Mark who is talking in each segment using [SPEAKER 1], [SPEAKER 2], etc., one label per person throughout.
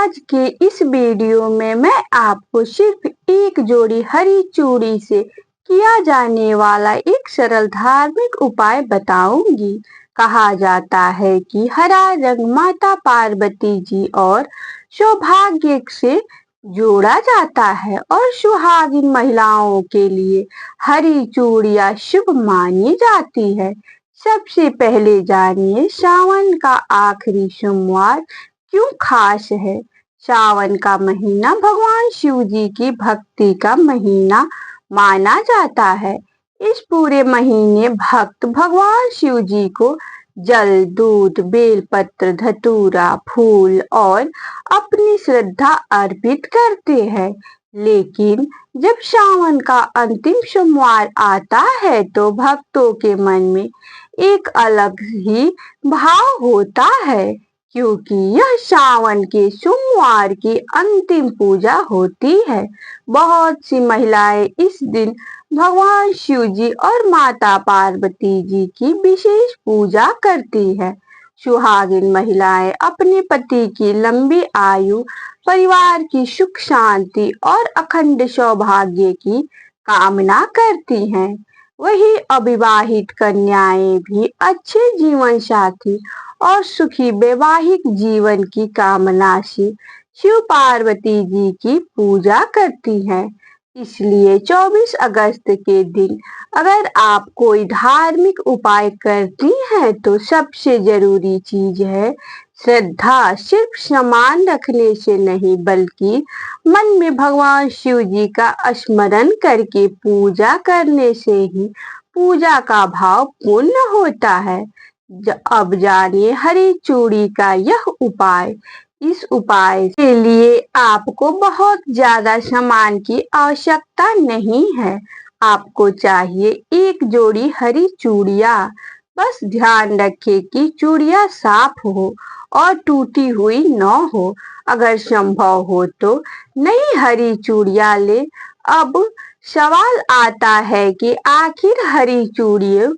[SPEAKER 1] आज के इस वीडियो में मैं आपको सिर्फ एक जोड़ी हरी चूड़ी से किया जाने वाला एक सरल धार्मिक उपाय बताऊंगी। कहा जाता है कि हरा रंग माता पार्वती जी और सौभाग्य से जोड़ा जाता है और सुहागिन महिलाओं के लिए हरी चूड़ियां शुभ मानी जाती है। सबसे पहले जानिए सावन का आखिरी सोमवार क्यों खास है। सावन का महीना भगवान शिव जी की भक्ति का महीना माना जाता है। इस पूरे महीने भक्त भगवान शिव जी को जल, दूध, बेलपत्र, धतूरा, फूल और अपनी श्रद्धा अर्पित करते हैं। लेकिन जब सावन का अंतिम सोमवार आता है तो भक्तों के मन में एक अलग ही भाव होता है, क्योंकि यह सावन के सोमवार की अंतिम पूजा होती है। बहुत सी महिलाएं इस दिन भगवान शिव जी और माता पार्वती जी की विशेष पूजा करती है। सुहागिन महिलाएं अपने पति की लंबी आयु, परिवार की सुख शांति और अखंड सौभाग्य की कामना करती हैं। वही अविवाहित कन्याएं भी अच्छे जीवन साथी और सुखी वैवाहिक जीवन की कामना से शिव पार्वती जी की पूजा करती हैं। इसलिए 24 अगस्त के दिन अगर आप कोई धार्मिक उपाय करती हैं तो सबसे जरूरी चीज है श्रद्धा। सिर्फ सामान रखने से नहीं बल्कि मन में भगवान शिव जी का स्मरण करके पूजा करने से ही पूजा का भाव पूर्ण होता है। अब जानिए हरी चूड़ी का यह उपाय। इस उपाय के लिए आपको बहुत ज्यादा सामान की आवश्यकता नहीं है। आपको चाहिए एक जोड़ी हरी चूड़ियां। बस ध्यान रखें कि चूड़ियां साफ हो और टूटी हुई न हो। अगर संभव हो तो नई हरी चूड़ियां ले। अब सवाल आता है कि आखिर हरी चूड़ियों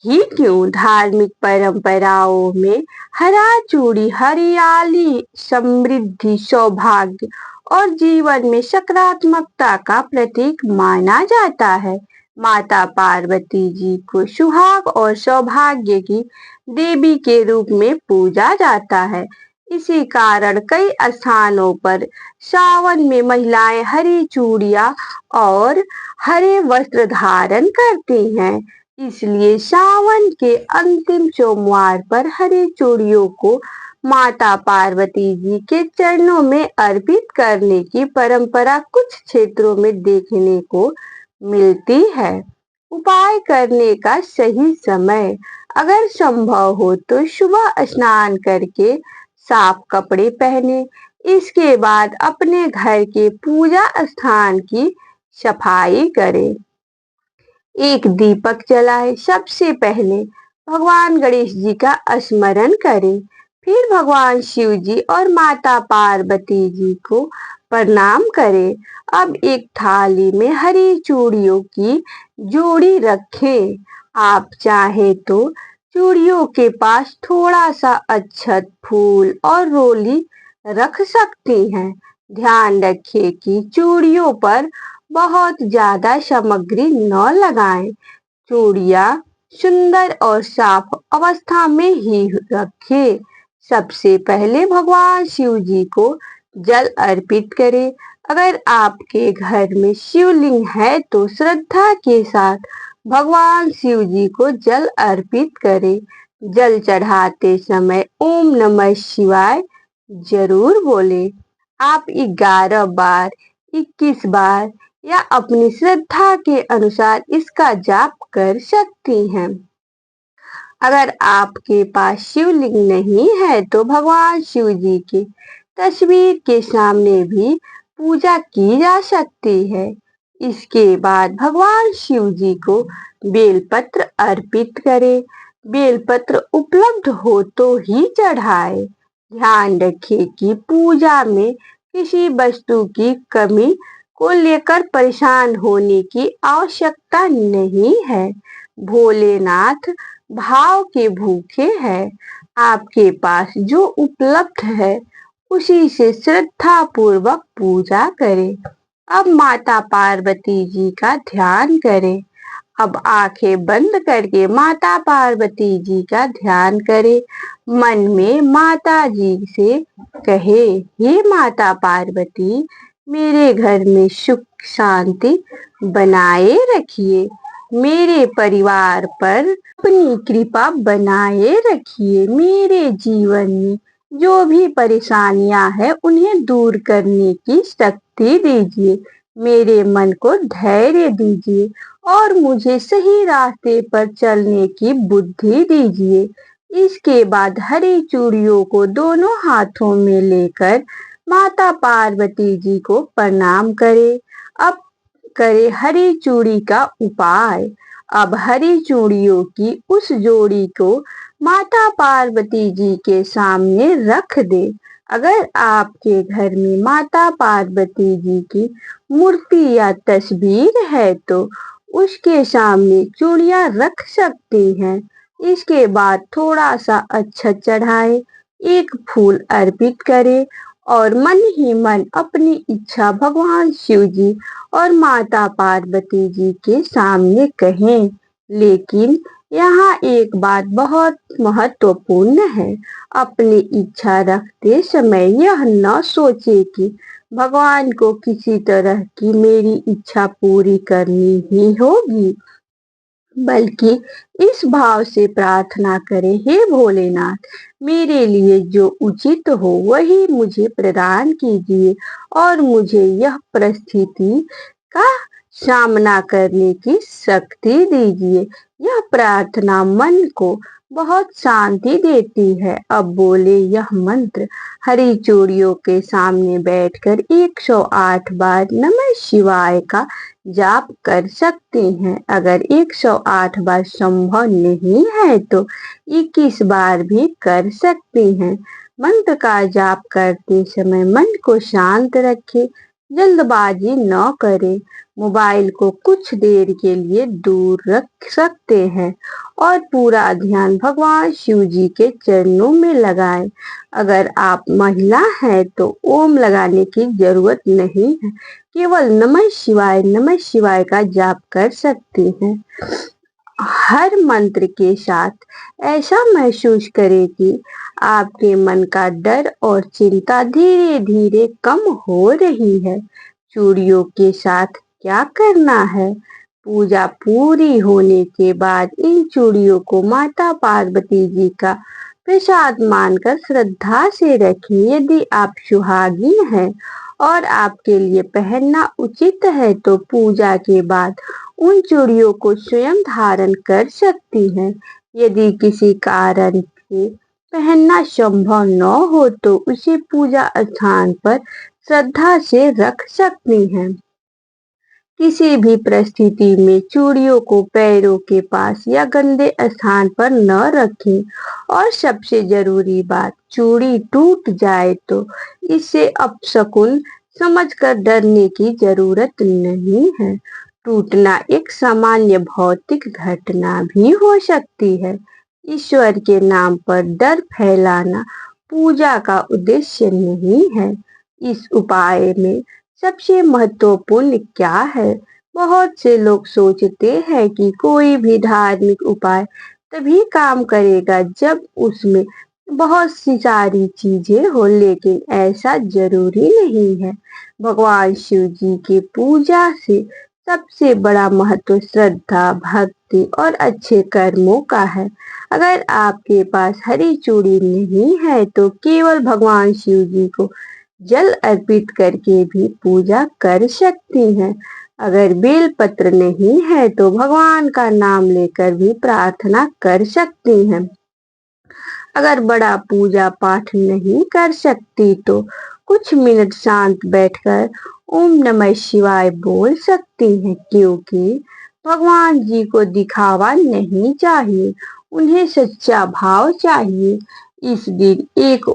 [SPEAKER 1] ही क्यों। धार्मिक परंपराओं में हरा चूड़ी हरियाली, समृद्धि, सौभाग्य और जीवन में सकारात्मकता का प्रतीक माना जाता है। माता पार्वती जी को सुहाग और सौभाग्य की देवी के रूप में पूजा जाता है। इसी कारण कई स्थानों पर सावन में महिलाएं हरी चूड़ियां और हरे वस्त्र धारण करती हैं। इसलिए सावन के अंतिम सोमवार पर हरी चूड़ियों को माता पार्वती जी के चरणों में अर्पित करने की परंपरा कुछ क्षेत्रों में देखने को मिलती है। उपाय करने का सही समय। अगर संभव हो तो सुबह स्नान करके साफ कपड़े पहने। इसके बाद अपने घर के पूजा स्थान की सफाई करें। एक दीपक जलाए। सबसे पहले भगवान गणेश जी का स्मरण करें, फिर भगवान शिव जी और माता पार्वती जी को प्रणाम करें। अब एक थाली में हरी चूड़ियों की जोड़ी रखें। आप चाहे तो चूड़ियों के पास थोड़ा सा अक्षत, फूल और रोली रख सकती हैं। ध्यान रखें कि चूड़ियों पर बहुत ज्यादा सामग्री न लगाएं। चूड़ियां सुंदर और साफ अवस्था में ही रखें। सबसे पहले भगवान शिव जी को जल अर्पित करें। अगर आपके घर में शिवलिंग है तो श्रद्धा के साथ भगवान शिव जी को जल अर्पित करें। जल चढ़ाते समय ओम नमः शिवाय जरूर बोले। आप 11 बार, 21 बार या अपनी श्रद्धा के अनुसार इसका जाप कर सकती हैं। अगर आपके पास शिवलिंग नहीं है तो भगवान शिव जी की तस्वीर के सामने भी पूजा की जा सकती है। इसके बाद भगवान शिव जी को बेलपत्र अर्पित करें। बेलपत्र उपलब्ध हो तो ही चढ़ाए। ध्यान रखें कि पूजा में किसी वस्तु की कमी को लेकर परेशान होने की आवश्यकता नहीं है। भोलेनाथ भाव के भूखे हैं। आपके पास जो उपलब्ध है उसी से श्रद्धा पूर्वक पूजा करें। अब माता पार्वती जी का ध्यान करें। अब आंखें बंद करके माता पार्वती जी का ध्यान करें। मन में माता जी से कहे, हे माता पार्वती, मेरे घर में सुख शांति बनाए रखिए। मेरे परिवार पर अपनी कृपा बनाए रखिए। मेरे जीवन में जो भी परेशानियां हैं उन्हें दूर करने की शक्ति दीजिए। मेरे मन को धैर्य दीजिए और मुझे सही रास्ते पर चलने की बुद्धि दीजिए। इसके बाद हरी चूड़ियों को दोनों हाथों में लेकर माता पार्वती जी को प्रणाम करें। अब करे हरी चूड़ी का उपाय। अब हरी चूड़ियों की उस जोड़ी को माता पार्वती जी के सामने रख दे। अगर आपके घर में माता पार्वती जी की मूर्ति या तस्वीर है तो उसके सामने चूड़ियां रख सकती हैं। इसके बाद थोड़ा सा अक्षत चढ़ाए, एक फूल अर्पित करें और मन ही मन अपनी इच्छा भगवान शिव जी और माता पार्वती जी के सामने कहें। लेकिन यहाँ एक बात बहुत महत्वपूर्ण है। अपनी इच्छा रखते समय यह न सोचे कि भगवान को किसी तरह की मेरी इच्छा पूरी करनी ही होगी, बल्कि इस भाव से प्रार्थना करें, हे भोलेनाथ, मेरे लिए जो उचित हो वही मुझे प्रदान कीजिए और मुझे यह परिस्थिति का सामना करने की शक्ति दीजिए। यह प्रार्थना मन को बहुत शांति देती है। अब बोले यह मंत्र हरी चूड़ियों के सामने बैठकर 108 बार नमः शिवाय का जाप कर सकते हैं। अगर 108 बार संभव नहीं है तो 21 बार भी कर सकते हैं। मंत्र का जाप करते समय मन को शांत रखें, जल्दबाजी न करें। मोबाइल को कुछ देर के लिए दूर रख सकते हैं और पूरा ध्यान भगवान शिव जी के चरणों में लगाएं। अगर आप महिला हैं तो ओम लगाने की जरूरत नहीं है, केवल नमः शिवाय का जाप कर सकते हैं। हर मंत्र के साथ ऐसा महसूस करें कि आपके मन का डर और चिंता धीरे धीरे कम हो रही है। चूड़ियों के साथ क्या करना है? पूजा पूरी होने के बाद इन चूड़ियों को माता पार्वती जी का प्रसाद मानकर श्रद्धा से रखें। यदि आप सुहागिन हैं और आपके लिए पहनना उचित है तो पूजा के बाद उन चूड़ियों को स्वयं धारण कर सकती हैं। यदि किसी कारण से पहनना संभव न हो तो उसे पूजा स्थान पर श्रद्धा से रख सकती हैं। किसी भी परिस्थिति में चूड़ियों को पैरों के पास या गंदे स्थान पर न रखें। और सबसे जरूरी बात, चूड़ी टूट जाए तो इसे अपशकुन समझकर डरने की जरूरत नहीं है। टूटना एक सामान्य भौतिक घटना भी हो सकती है। ईश्वर के नाम पर डर फैलाना पूजा का उद्देश्य नहीं है। इस उपाय में सबसे महत्वपूर्ण क्या है? बहुत से लोग सोचते हैं कि कोई भी धार्मिक उपाय तभी काम करेगा जब उसमें बहुत सी सारी चीजें हो, लेकिन ऐसा जरूरी नहीं है। भगवान शिव जी की पूजा से सबसे बड़ा महत्व श्रद्धा, भक्ति और अच्छे कर्मों का है। अगर आपके पास हरी चूड़ी नहीं है तो केवल भगवान शिव जी को जल अर्पित करके भी पूजा कर सकती हैं। अगर बेल पत्र नहीं है तो भगवान का नाम लेकर भी प्रार्थना कर सकती हैं। अगर बड़ा पूजा पाठ नहीं कर सकती तो कुछ मिनट शांत बैठकर ओम नमः शिवाय बोल सकती हैं, क्योंकि भगवान जी को दिखावा नहीं चाहिए, उन्हें सच्चा भाव चाहिए। इस दिन एक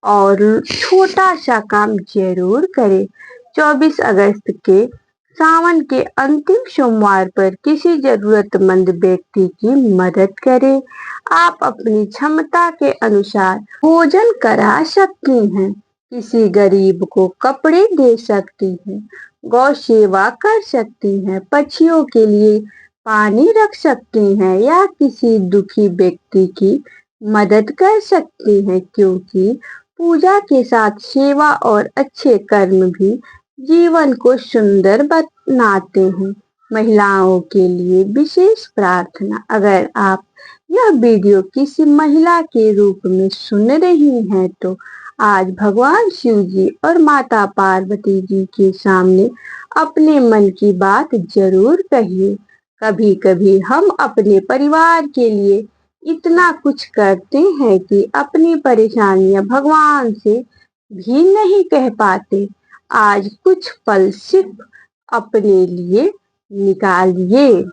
[SPEAKER 1] और छोटा सा काम जरूर करें। 24 अगस्त के सावन के अंतिम सोमवार पर किसी जरूरतमंद व्यक्ति की मदद करें। आप अपनी क्षमता के अनुसार भोजन करा सकती हैं। किसी गरीब को कपड़े दे सकती हैं, गौ सेवा कर सकती हैं, पक्षियों के लिए पानी रख सकती हैं या किसी दुखी व्यक्ति की मदद कर सकती हैं, क्योंकि पूजा के साथ सेवा और अच्छे कर्म भी जीवन को सुंदर बनाते हैं। महिलाओं के लिए विशेष प्रार्थना। अगर आप यह वीडियो किसी महिला के रूप में सुन रही हैं तो आज भगवान शिव जी और माता पार्वती जी के सामने अपने मन की बात जरूर कहिए। कभी कभी हम अपने परिवार के लिए इतना कुछ करते हैं कि अपनी परेशानियां भगवान से भी नहीं कह पाते। आज कुछ पल सिर्फ अपने लिए निकालिए।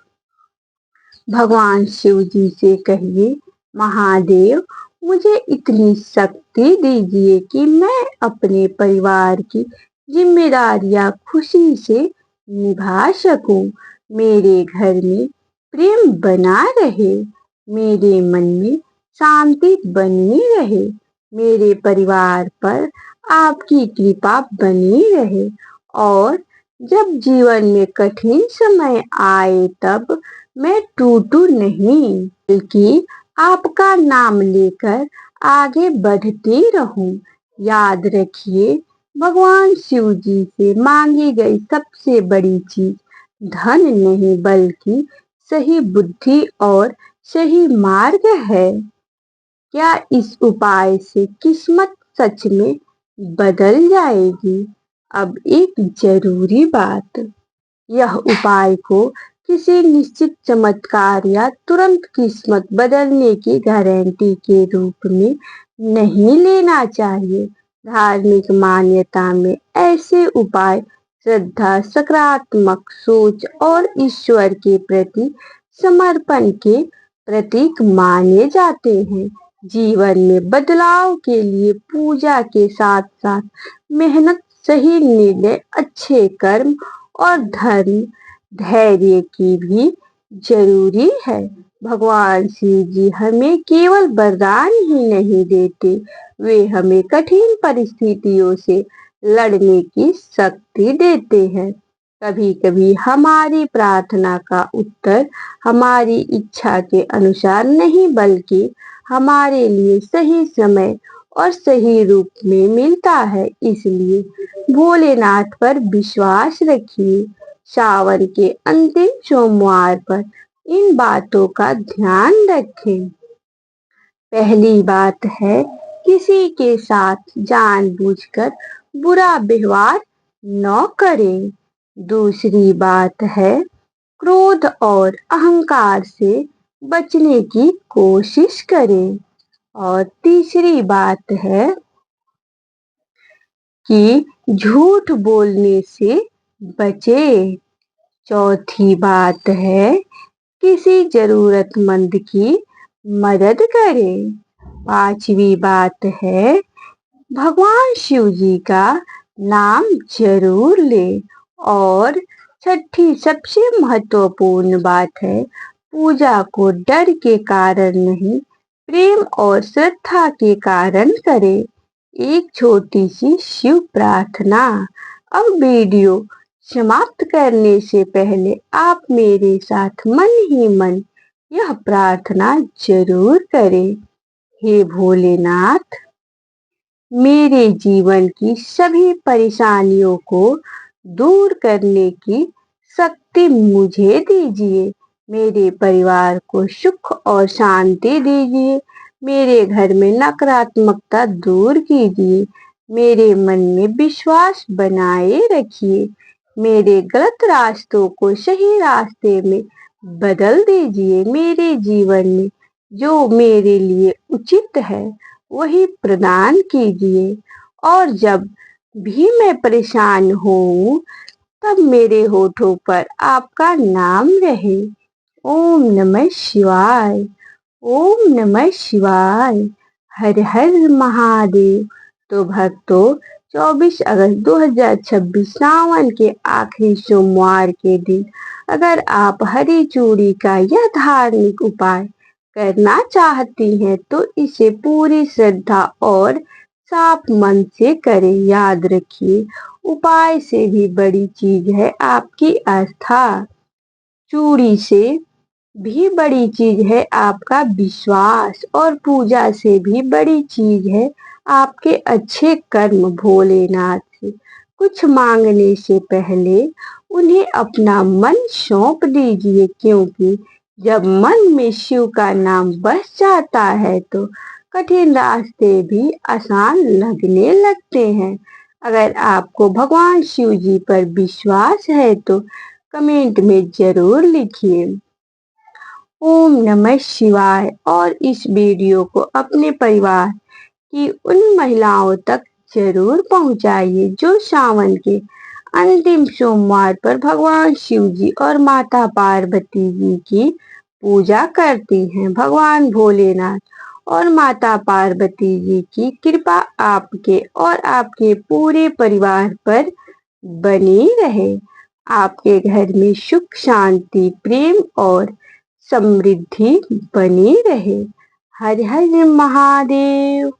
[SPEAKER 1] भगवान शिव जी से कहिए, महादेव मुझे इतनी शक्ति दीजिए कि मैं अपने परिवार की जिम्मेदारियां खुशी से निभा सकूं। मेरे घर में प्रेम बना रहे, मेरे मन में शांति बनी रहे, मेरे परिवार पर आपकी कृपा बनी रहे और जब जीवन में कठिन समय आए तब मैं टूटूं नहीं, बल्कि आपका नाम लेकर आगे बढ़ती रहूं। याद रखिए, भगवान शिव जी से मांगी गई सबसे बड़ी चीज धन नहीं बल्कि सही बुद्धि और सही मार्ग है। क्या इस उपाय से किस्मत सच में बदल जाएगी? अब एक जरूरी बात, यह उपाय को किसी निश्चित चमत्कार या तुरंत किस्मत बदलने की गारंटी के रूप में नहीं लेना चाहिए। धार्मिक मान्यता में ऐसे उपाय श्रद्धा, सकारात्मक सोच और ईश्वर के प्रति समर्पण के प्रतीक माने जाते हैं। जीवन में बदलाव के लिए पूजा के साथ साथ मेहनत, सही निर्णय, अच्छे कर्म और धर्म धैर्य की भी जरूरी है। भगवान शिव जी हमें केवल वरदान ही नहीं देते, वे हमें कठिन परिस्थितियों से लड़ने की शक्ति देते हैं। कभी कभी हमारी प्रार्थना का उत्तर हमारी इच्छा के अनुसार नहीं बल्कि हमारे लिए सही समय और सही रूप में मिलता है। इसलिए भोलेनाथ पर विश्वास रखिए। सावन के अंतिम सोमवार पर इन बातों का ध्यान रखें। पहली बात है, किसी के साथ जानबूझकर बुरा व्यवहार न करें। दूसरी बात है, क्रोध और अहंकार से बचने की कोशिश करें। और तीसरी बात है कि झूठ बोलने से बचे। चौथी बात है, किसी जरूरतमंद की मदद करें। पांचवी बात है, भगवान शिव जी का नाम जरूर ले। और छठी सबसे महत्वपूर्ण बात है, पूजा को डर के कारण नहीं, प्रेम और श्रद्धा के कारण करें। एक छोटी सी शिव प्रार्थना। अब वीडियो समाप्त करने से पहले आप मेरे साथ मन ही मन यह प्रार्थना जरूर करें। हे भोलेनाथ, मेरे जीवन की सभी परेशानियों को दूर करने की शक्ति मुझे दीजिए। मेरे परिवार को सुख और शांति दीजिए। मेरे घर में नकारात्मकता दूर कीजिए। मेरे मन में विश्वास बनाए रखिए। मेरे गलत रास्तों को सही रास्ते में बदल दीजिए। मेरे जीवन में जो मेरे लिए उचित है वही प्रदान कीजिए। और जब भी मैं परेशान हूँ तब मेरे होठों पर आपका नाम रहे। ओम नमः शिवाय, ओम नमः शिवाय, हर हर महादेव। तो भक्तों, 24 अगस्त 2026 सावन के आखिरी सोमवार के दिन अगर आप हरी चूड़ी का यह धार्मिक उपाय करना चाहती हैं तो इसे पूरी श्रद्धा और साफ मन से करें। याद रखिए, उपाय से भी बड़ी चीज है आपकी आस्था। चूड़ी से भी बड़ी चीज है आपका विश्वास और पूजा से भी बड़ी चीज है आपके अच्छे कर्म। भोलेनाथ से कुछ मांगने से पहले उन्हें अपना मन सौंप दीजिए, क्योंकि जब मन में शिव का नाम बस जाता है तो कठिन रास्ते भी आसान लगने लगते हैं। अगर आपको भगवान शिव जी पर विश्वास है तो कमेंट में जरूर लिखिए ओम नमः शिवाय और इस वीडियो को अपने परिवार की उन महिलाओं तक जरूर पहुंचाइए जो सावन के अंतिम सोमवार पर भगवान शिव जी और माता पार्वती जी की पूजा करती हैं। भगवान भोलेनाथ और माता पार्वती जी की कृपा आपके और आपके पूरे परिवार पर बनी रहे। आपके घर में सुख शांति प्रेम और समृद्धि बनी रहे। हर हर महादेव।